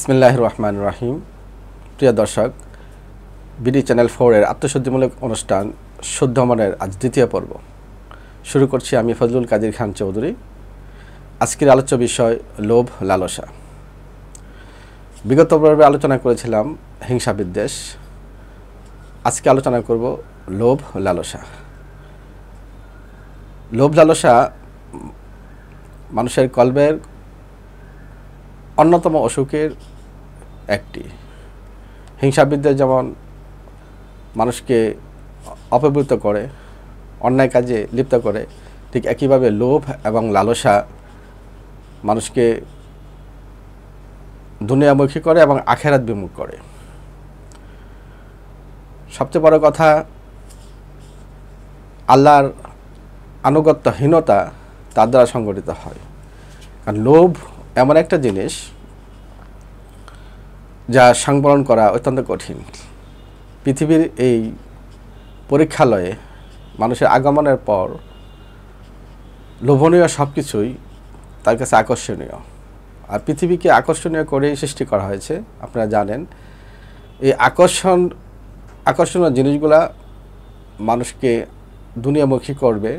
বিসমিল্লাহির রহমানির রহিম। প্রিয় দর্শক, বিডি চ্যানেল 4 এর আত্মশুদ্ধিমূলক অনুষ্ঠান শুদ্ধ মনের আজ দ্বিতীয় পর্ব শুরু করছি। আমি ফজলুল কাদির খান চৌধুরী। আজকের আলোচ্য বিষয় লোভ লালসা। বিগত পর্বে আলোচনা করেছিলাম হিংসা বিদ্বেষ। আজকে আলোচনা করব লোভ লালসা। লোভ লালসা মানুষের কলবের অন্যতম অসুখের একটি। হিংসা বিদ্বেষ যেমন মানুষকে অপবিত্র করে, অন্যায় কাজে লিপ্ত করে, ঠিক একইভাবে লোভ এবং লালসা মানুষকে দুনিয়ামুখী করে এবং আখেরাত বিমুখ করে। সবচেয়ে বড় কথা, আল্লাহর আনুগত্যহীনতা তার দ্বারা সংগঠিত হয়। কারণ লোভ এমন একটা জিনিস যা সংবরণ করা অত্যন্ত কঠিন। পৃথিবীর এই পরীক্ষালয়ে মানুষের আগমনের পর লোভনীয় সব কিছুই তার কাছে আকর্ষণীয়, আর পৃথিবীকে আকর্ষণীয় করেই সৃষ্টি করা হয়েছে। আপনারা জানেন, এই আকর্ষণীয় জিনিসগুলা মানুষকে দুনিয়ামুখী করবে,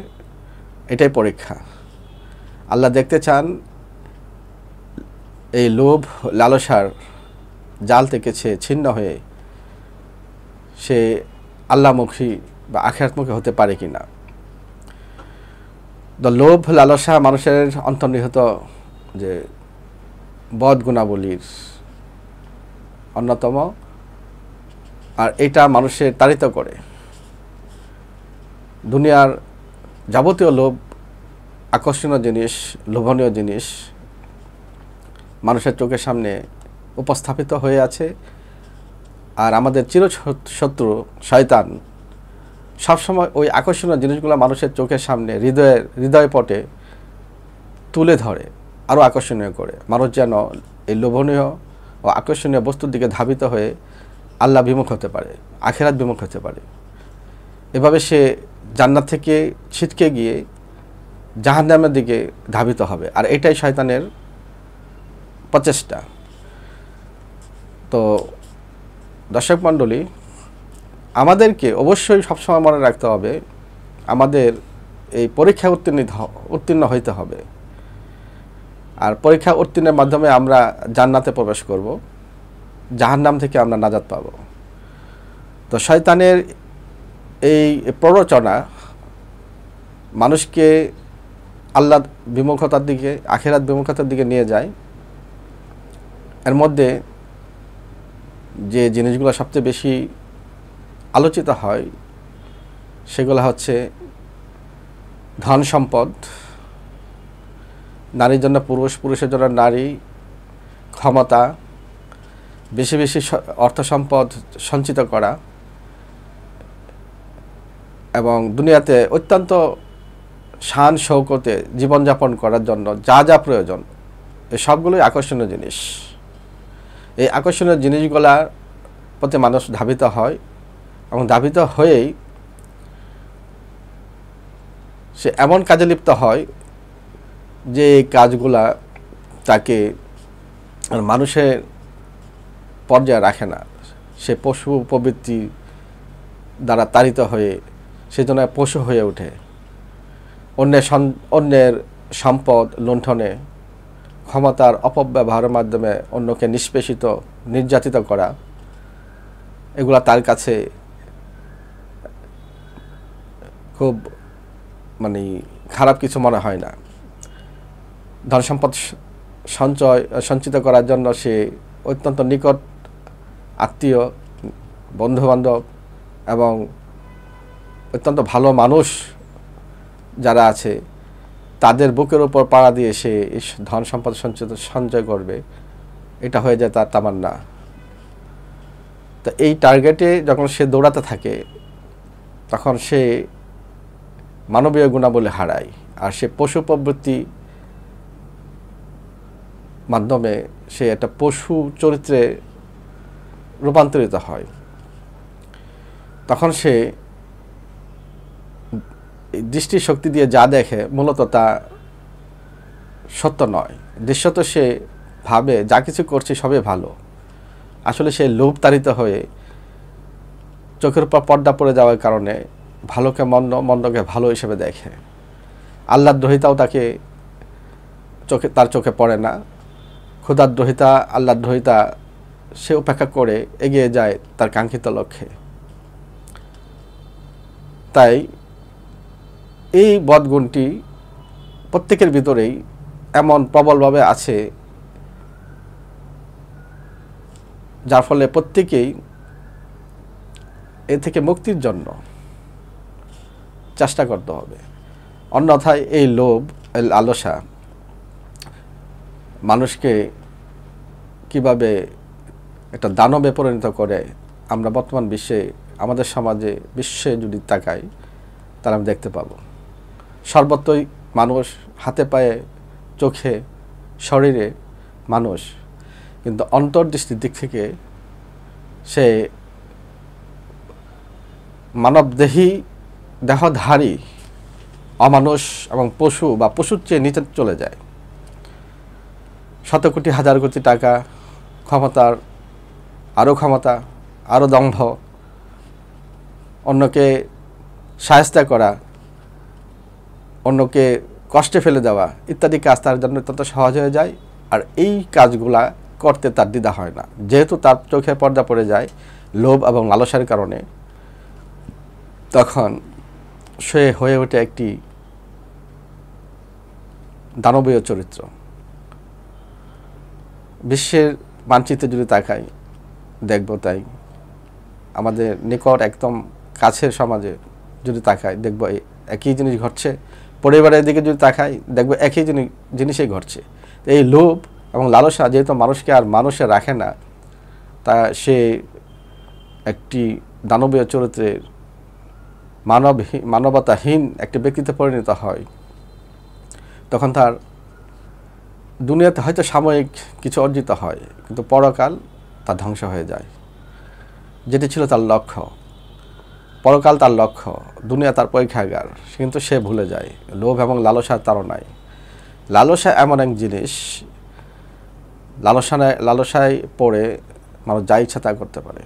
এটাই পরীক্ষা। আল্লাহ দেখতে চান এই লোভ লালসার জাল থেকে সে ছিন্ন হয়ে সে আল্লাহমুখী বা আখিরাতমুখী হতে পারে কি না। তো লোভ লালসা মানুষের অন্তর্নিহিত যে বদ গুণাবলীর অন্যতম, আর এটা মানুষের তাড়িত করে। দুনিয়ার যাবতীয় লোভ, আকর্ষণীয় জিনিস, লোভনীয় জিনিস মানুষের চোখের সামনে উপস্থাপিত হয়ে আছে। আর আমাদের চিরশত্রু শয়তান সবসময় ওই আকর্ষণীয় জিনিসগুলো মানুষের চোখের সামনে হৃদয় পটে তুলে ধরে, আরও আকর্ষণীয় করে। মানুষ যেন এই লোভনীয় ও আকর্ষণীয় বস্তুর দিকে ধাবিত হয়ে আল্লাহ বিমুখ হতে পারে, আখিরাত বিমুখ হতে পারে। এভাবে সে জান্নাত থেকে ছিটকে গিয়ে জাহান্নামের দিকে ধাবিত হবে। আর এটাই শয়তানের প্রচেষ্টা। তো দর্শক মণ্ডলী, আমাদেরকে অবশ্যই সবসময় মনে রাখতে হবে, আমাদের এই পরীক্ষা উত্তীর্ণ হইতে হবে। আর পরীক্ষা উত্তীর্ণের মাধ্যমে আমরা জান্নাতে প্রবেশ করব, জাহান্নাম থেকে আমরা নাজাত পাব। তো শয়তানের এই প্ররোচনা মানুষকে আল্লাহ বিমুখতার দিকে, আখিরাত বিমুখতার দিকে নিয়ে যায়। এর মধ্যে যে জিনিসগুলো সবচেয়ে বেশি আলোচিত হয় সেগুলো হচ্ছে ধন সম্পদ, নারীর জন্য পুরুষ, পুরুষের জন্য নারী, ক্ষমতা, বেশি বেশি অর্থ সম্পদ সঞ্চিত করা, এবং দুনিয়াতে অত্যন্ত শান শৌকতে জীবনযাপন করার জন্য যা যা প্রয়োজন, এই সবগুলোই আকর্ষণীয় জিনিস। এই আকর্ষণীয় জিনিসগুলার প্রতি মানুষ ধাবিত হয়, এবং ধাবিত হয়েই সে এমন কাজে লিপ্ত হয় যে এই কাজগুলা তাকে মানুষের পর্যায়ে রাখে না। সে পশু প্রবৃত্তি দ্বারা তাড়িত হয়ে সেজন্য পশু হয়ে ওঠে। অন্যের সম্পদ লুণ্ঠনে, ক্ষমতার অপব্যবহারের মাধ্যমে অন্যকে নিষ্পেষিত, নির্যাতিত করা, এগুলা তার কাছে খুব খারাপ কিছু মনে হয় না। ধন সম্পদ সঞ্চিত করার জন্য সে অত্যন্ত নিকট আত্মীয়, বন্ধুবান্ধব এবং অত্যন্ত ভালো মানুষ যারা আছে তাদের বুকের উপর পাড়া দিয়ে সে ধন সম্পদ সঞ্চয় করবে, এটা হয়ে যায় তার তামান্না। তো এই টার্গেটে যখন সে দৌড়াতে থাকে, তখন সে মানবীয় গুণাবলী হারায়, আর সে পশু প্রবৃত্তি মাধ্যমে সে একটা পশু চরিত্রে রূপান্তরিত হয়। তখন সে দৃষ্টিশক্তি দিয়ে যা দেখে মূলত তা সত্য নয়। দৃশ্যত সে ভাবে যা কিছু করছি সবই ভালো, আসলে সেই লোভ তাড়িত হয়ে চোখের উপর পর্দা পড়ে যাওয়ার কারণে ভালোকে মন্দ, মন্দকে ভালো হিসেবে দেখে। আল্লাহর দ্রোহিতাও তার চোখে পড়ে না, খোদার দ্রোহিতা, আল্লাহর দ্রোহিতা সে উপেক্ষা করে এগিয়ে যায় তার কাঙ্ক্ষিত লক্ষ্যে। তাই এই বদগুণটি প্রত্যেকের ভিতরেই এমন প্রবলভাবে আছে, যার ফলে প্রত্যেকেই এ থেকে মুক্তির জন্য চেষ্টা করতে হবে। অন্যথায় এই লোভ, এই লালসা মানুষকে কিভাবে একটা দানবে পরিণত করে আমরা বর্তমান বিশ্বে, আমাদের সমাজে, বিশ্বে যদি তাকাই তাহলে আমি দেখতে পাবো। সর্বত্রই মানুষ, হাতে পায়ে, চোখে, শরীরে মানুষ, কিন্তু অন্তর্দৃষ্টির দিক থেকে সে মানবদেহী, দেহধারী অমানুষ এবং পশু বা পশুর চেয়ে নিচে চলে যায়। শত কোটি, হাজার কোটি টাকা, ক্ষমতার আরও ক্ষমতা, আরও দম্ভ, অন্যকে শায়েস্তা করা, অন্যকে কষ্টে ফেলে দেওয়া ইত্যাদি কাজ তার জন্য অত্যন্ত সহজ হয়ে যায়। আর এই কাজগুলা করতে তার দ্বিধা হয় না, যেহেতু তার চোখে পর্দা পড়ে যায় লোভ এবং লালসার কারণে। তখন সে হয়ে ওঠে একটি দানবীয় চরিত্র। বিশ্বের মানচিত্রে যদি তাকাই দেখব, তাই আমাদের নিকট একদম কাছের সমাজে যদি তাকাই দেখব একই জিনিস ঘটছে। পরিবারের দিকে যদি তাকাই দেখব একই জিনিসই ঘটছে। এই লোভ এবং লালসা যেহেতু মানুষকে আর মানুষে রাখে না, তা সে একটি দানবীয় চরিত্রের মানবতাহীন একটি ব্যক্তিতে পরিণত হয়। তখন তার দুনিয়াতে হয়তো সাময়িক কিছু অর্জিত হয়, কিন্তু পরকাল তার ধ্বংস হয়ে যায়। যেটি ছিল তার লক্ষ্য, পরকাল তার লক্ষ্য, দুনিয়া তার পরীক্ষাগার, কিন্তু সে ভুলে যায়। লোভ এবং লালসার তাড়নায়, লালসা এমন এক জিনিস, লালসায় পড়ে মানুষ যা ইচ্ছা তা করতে পারে।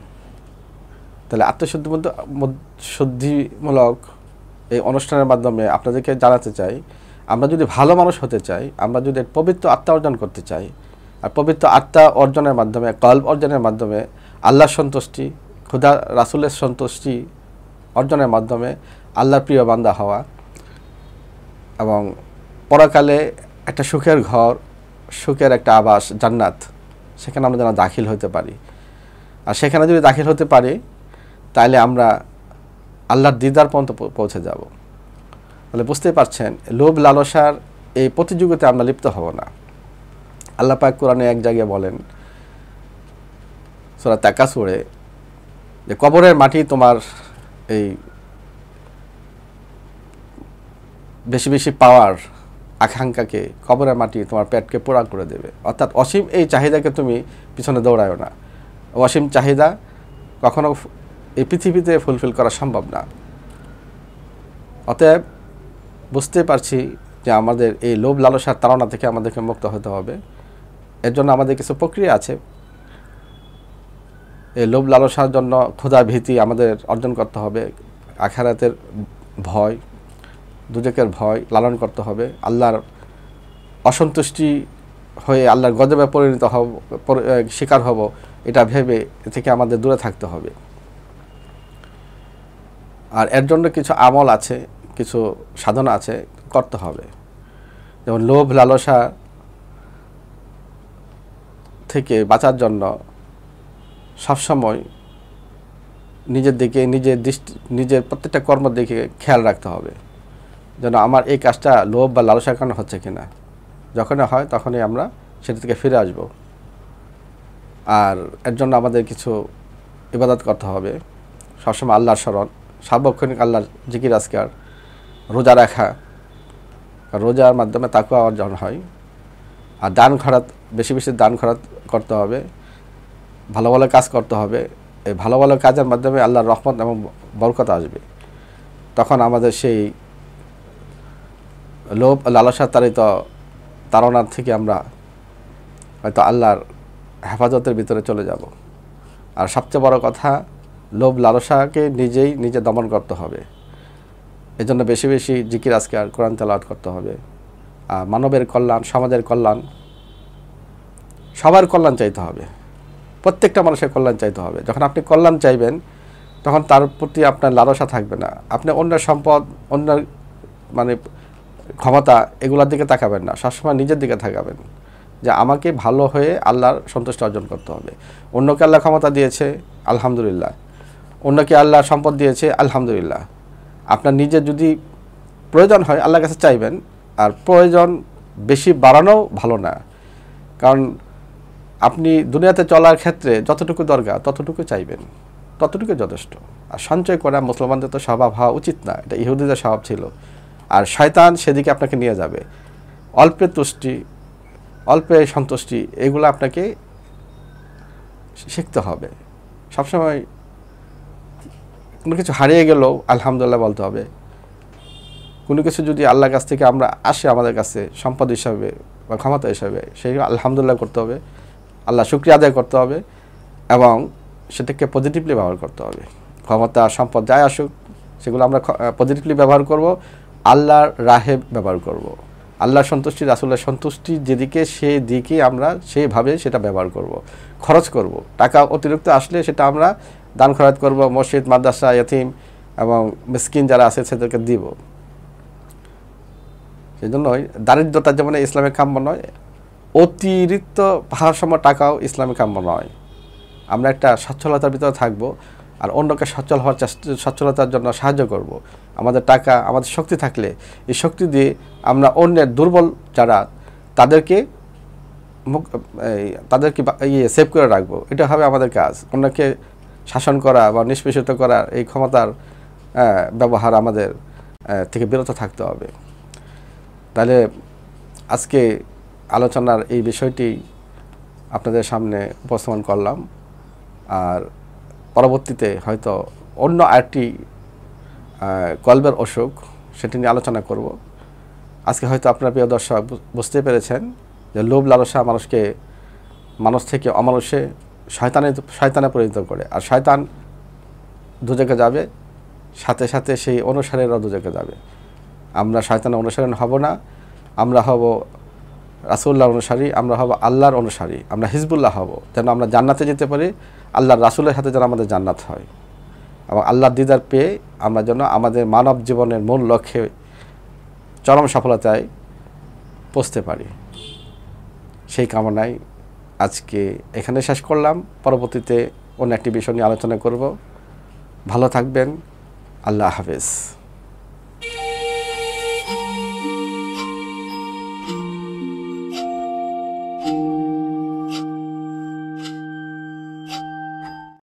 তাহলে আত্মশুদ্ধিমূলক এই অনুষ্ঠানের মাধ্যমে আপনাদেরকে জানাতে চাই, আমরা যদি ভালো মানুষ হতে চাই, আমরা যদি পবিত্র আত্মা অর্জন করতে চাই, আর পবিত্র আত্মা অর্জনের মাধ্যমে, কল্ব অর্জনের মাধ্যমে আল্লাহর সন্তুষ্টি, খুদা রাসূলের সন্তুষ্টি অর্জনের মাধ্যমে আল্লাহর প্রিয় বান্দা হওয়া এবং পরকালে একটা সুখের ঘর, সুখের একটা আবাস, জান্নাত, সেখানে আমরা যেন দাখিল হতে পারি। আর সেখানে যদি দাখিল হতে পারি তাহলে আমরা আল্লাহর দিদার পর্যন্ত পৌঁছে যাব। তাহলে বুঝতেই পারছেন, লোভ লালসার এই প্রতিযোগিতায় আমরা লিপ্ত হব না। আল্লাহ পাক কোরআনে এক জায়গায় বলেন, সূরা তাকাসুরে, যে কবরের মাটি তোমার এই বেশি বেশি পাওয়ার আকাঙ্ক্ষাকে, কবরের মাটি তোমার পেটকে পোড়া করে দেবে। অর্থাৎ অসীম এই চাহিদাকে তুমি পিছনে দৌড়ায়ও না। অসীম চাহিদা কখনো এই পৃথিবীতে ফুলফিল করা সম্ভব না। অতএব বুঝতে পারছি যে আমাদের এই লোভ লালসার তাড়না থেকে আমাদেরকে মুক্ত হতে হবে। এর জন্য আমাদের কিছু প্রক্রিয়া আছে। এই লোভ লালসার জন্য খোদার ভীতি আমাদের অর্জন করতে হবে, আখিরাতের ভয়, দুজকের ভয় লালন করতে হবে, আল্লাহর অসন্তুষ্টি হয়ে আল্লাহর গজবে পরিণত হব, শিকার হব, এটা ভেবে এ থেকে আমাদের দূরে থাকতে হবে। আর এর জন্য কিছু আমল আছে, কিছু সাধনা আছে, করতে হবে। যেমন লোভ লালসা থেকে বাঁচার জন্য সবসময় নিজের দিকে, নিজের প্রত্যেকটা কর্মের দিকে খেয়াল রাখতে হবে, যেন আমার এই কাজটা লোভ বা লালসার কারণে হচ্ছে কিনা। যখনই হয় তখনই আমরা সেটা থেকে ফিরে আসব। আর এর জন্য আমাদের কিছু ইবাদত করতে হবে, সবসময় আল্লাহর স্মরণ, সার্বক্ষণিক আল্লাহর জিকির আজকার, রোজা রাখা, রোজার মাধ্যমে তাকওয়া অর্জন হয়। আর দান খয়রাত, বেশি বেশি দান খয়রাত করতে হবে, ভালো ভালো কাজ করতে হবে। এই ভালো ভালো কাজের মাধ্যমে আল্লাহর রহমত এবং বরকত আসবে। তখন আমাদের সেই লোভ লালসা তাড়নার থেকে আমরা হয়তো আল্লাহর হেফাজতের ভিতরে চলে যাব। আর সবচেয়ে বড় কথা, লোভ লালসাকে নিজে দমন করতে হবে। এজন্য বেশি বেশি জিকির আজকার, কোরআন তেলাওয়াত করতে হবে। মানবের কল্যাণ, সমাজের কল্যাণ, সবার কল্যাণ চাইতে হবে, প্রত্যেকটা মানুষের কল্যাণ চাইতে হবে। যখন আপনি কল্যাণ চাইবেন তখন তার প্রতি আপনার লালসা থাকবে না। আপনি অন্যের সম্পদ, অন্যের মানে ক্ষমতা, এগুলোর দিকে তাকাবেন না, সবসময় নিজের দিকে তাকাবেন যে আমাকে ভালো হয়ে আল্লাহর সন্তুষ্টি অর্জন করতে হবে। অন্যকে আল্লাহ ক্ষমতা দিয়েছে, আলহামদুলিল্লাহ। অন্যকে আল্লাহ সম্পদ দিয়েছে, আলহামদুলিল্লাহ। আপনার নিজের যদি প্রয়োজন হয় আল্লাহর কাছে চাইবেন। আর প্রয়োজন বেশি বাড়ানোও ভালো না, কারণ আপনি দুনিয়াতে চলার ক্ষেত্রে যতটুকু দরকার ততটুকু চাইবেন, ততটুকু যথেষ্ট। আর সঞ্চয় করা মুসলমানদের তো স্বভাব হওয়া উচিত না, এটা ইহুদিদের স্বভাব ছিল। আর শয়তান সেদিকে আপনাকে নিয়ে যাবে। অল্পে তুষ্টি, অল্পে সন্তুষ্টি, এগুলো আপনাকে শিখতে হবে। সবসময় কোনো কিছু হারিয়ে গেলেও আলহামদুলিল্লাহ বলতে হবে। কোনো কিছু যদি আল্লাহর কাছ থেকে আমরা আসে আমাদের কাছে সম্পদ হিসাবে বা ক্ষমতা হিসাবে, সেই আলহামদুলিল্লাহ করতে হবে, আল্লাহ শুকরিয়া আদায় করতে হবে এবং সেটাকে পজিটিভলি ব্যবহার করতে হবে। ক্ষমতা, সম্পদ যাই আসুক সেগুলো আমরা পজিটিভলি ব্যবহার করব, আল্লাহর রাহে ব্যবহার করব। আল্লাহর সন্তুষ্টি, রাসূলের সন্তুষ্টি যেদিকে, সেদিকে আমরা সেইভাবে সেটা ব্যবহার করব, খরচ করব। টাকা অতিরিক্ত আসলে সেটা আমরা দান খরচ করব, মসজিদ, মাদ্রাসা, ইতিম এবং মিসকিন যারা আছে সেদেরকে দিব। সেই জন্যই দারিদ্রতা যেমন ইসলামে কাম্য নয়, অতিরিক্ত পাহাড় সম টাকাও ইসলামে কাম্য নয়। আমরা একটা সচ্ছলতার ভিতরে থাকব আর অন্যকে সচ্ছল হওয়ার সচ্ছলতার জন্য সাহায্য করব। আমাদের টাকা, আমাদের শক্তি থাকলে এই শক্তি দিয়ে আমরা অন্যের দুর্বল যারা তাদেরকে সেভ করে রাখবো। এটা হবে আমাদের কাজ। অন্যকে শাসন করা বা নিষ্পেষিত করার এই ক্ষমতার ব্যবহার আমাদের থেকে বিরত থাকতে হবে। তাহলে আজকে আলোচনার এই বিষয়টি আপনাদের সামনে উপস্থাপন করলাম। আর পরবর্তীতে হয়তো অন্য আরেকটি কলবের অসুখ, সেটি নিয়ে আলোচনা করব। আজকে হয়তো আপনারা প্রিয় দর্শক বুঝতে পেরেছেন যে লোভ লালসা মানুষ থেকে অমানুষে শয়তানে পরিণত করে। আর শয়তান দুজকে যাবে, সাথে সাথে সেই অনুসারীরাও দুজকে যাবে। আমরা শয়তানের অনুসারী হব না, আমরা হব রাসূলুল্লাহর অনুসারী, আমরা হব আল্লাহর অনুসারী, আমরা হিজবুল্লাহ হব, যেন আমরা জান্নাতে যেতে পারি। আল্লাহর রাসূলের হাতে যেন আমাদের জান্নাত হয় এবং আল্লাহর দিদার পেয়ে আমরা যেন আমাদের মানব জীবনের মূল লক্ষ্যে চরম সফলতায় পৌঁছতে পারি। সেই কামনায় আজকে এখানে শেষ করলাম। পরবর্তীতে অন্য একটি বিষয় নিয়ে আলোচনা করব। ভালো থাকবেন। আল্লাহ হাফেজ।